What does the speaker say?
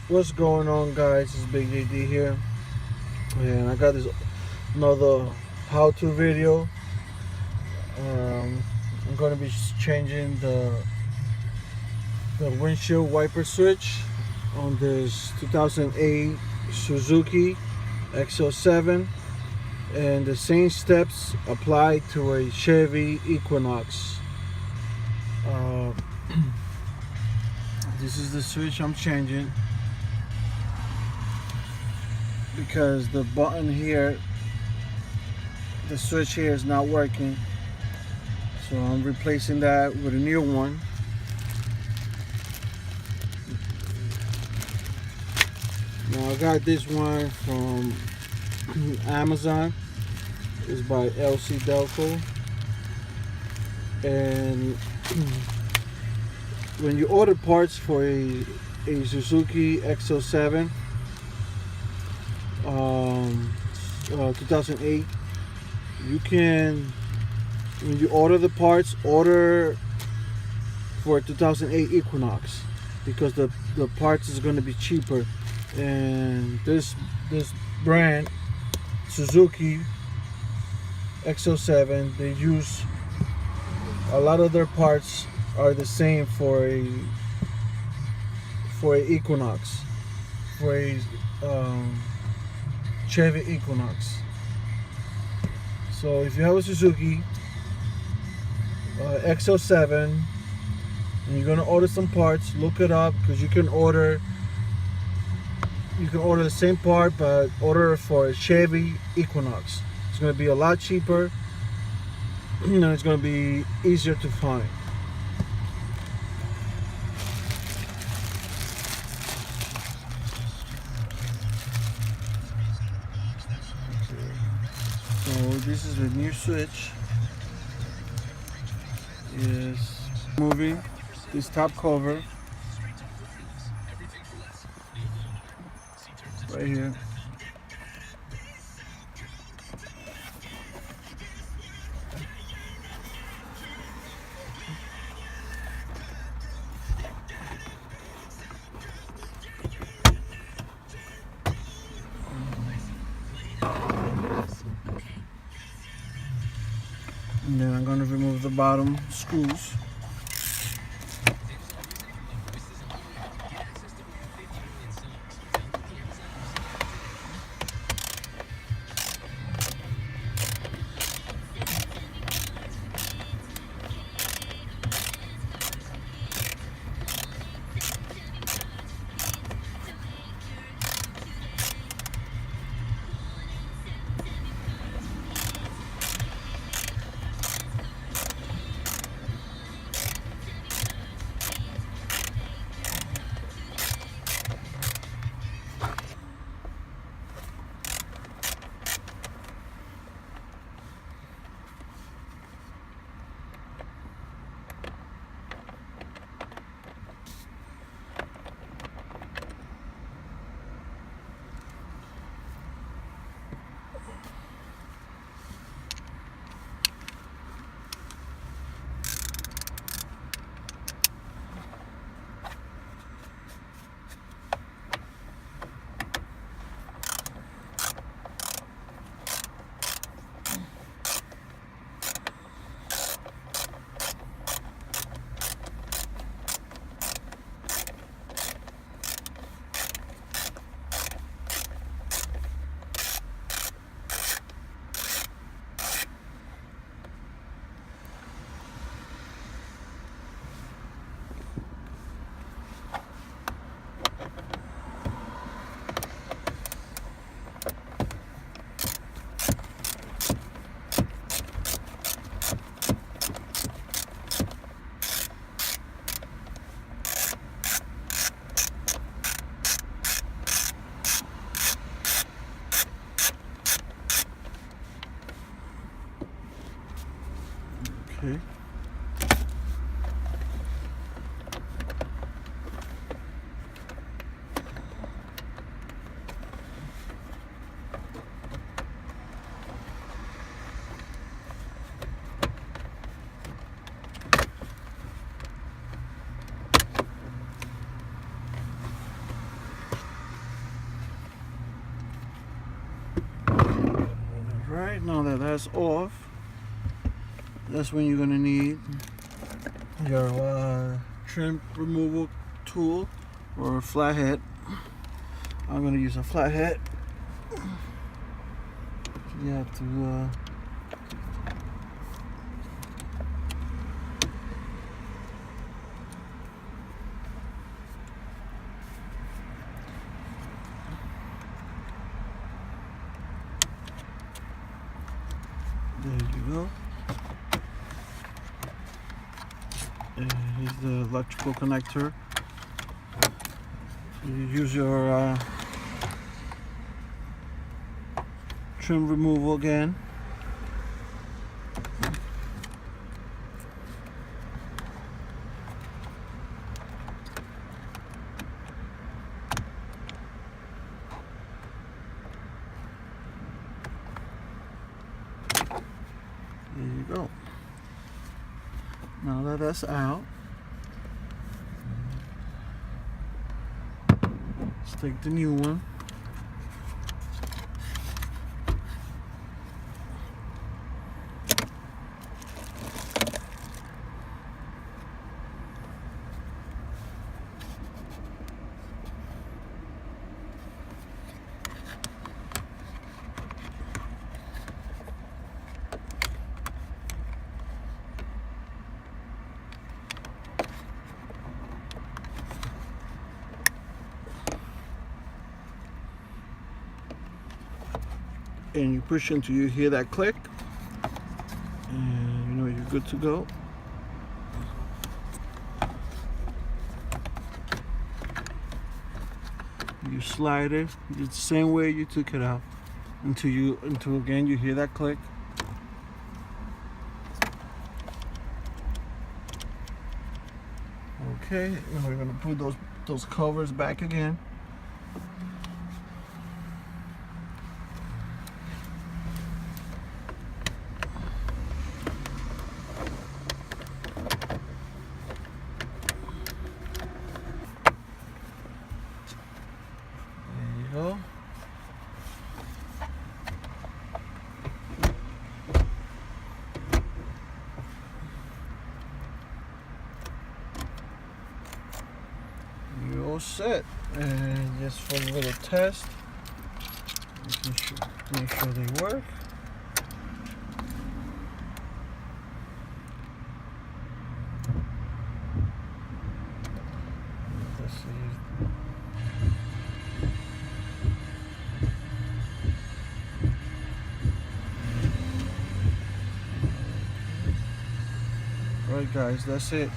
What's going on, guys? It's Big JD here, and I got this another how-to video. I'm going to be changing the windshield wiper switch on this 2008 Suzuki xl7, and the same steps apply to a Chevy Equinox. Uh, this is the switch I'm changing because the button here, the switch here is not working, so I'm replacing that with a new one. Now I got this one from Amazon. It's by LC and when you order parts for a Suzuki xl7 2008, you can, when you order the parts, order for 2008 Equinox, because the parts is going to be cheaper. And this brand, Suzuki xl7, they use a lot of their parts are the same for a Equinox, for a Chevy Equinox. So if you have a Suzuki xl7 and you're gonna order some parts, look it up, because you can order the same part, but order for a Chevy Equinox. It's gonna be a lot cheaper and it's gonna be easier to find. So this is the new switch. Is moving this top cover right here. And then I'm going to remove the bottom screws. Alright, now that that's off, that's when you're gonna need your trim removal tool or a flathead. I'm gonna use a flathead. You have to there you go. And here's the electrical connector. You use your trim removal again. There you go. Now that that's out, let's take the new one. And you push until you hear that click, and you know you're good to go. You slide it the same way you took it out until again you hear that click. Okay, and we're gonna put those covers back again. Go. You're all set, and just for a little test, you can make sure they work. Let's see. Alright guys, that's it.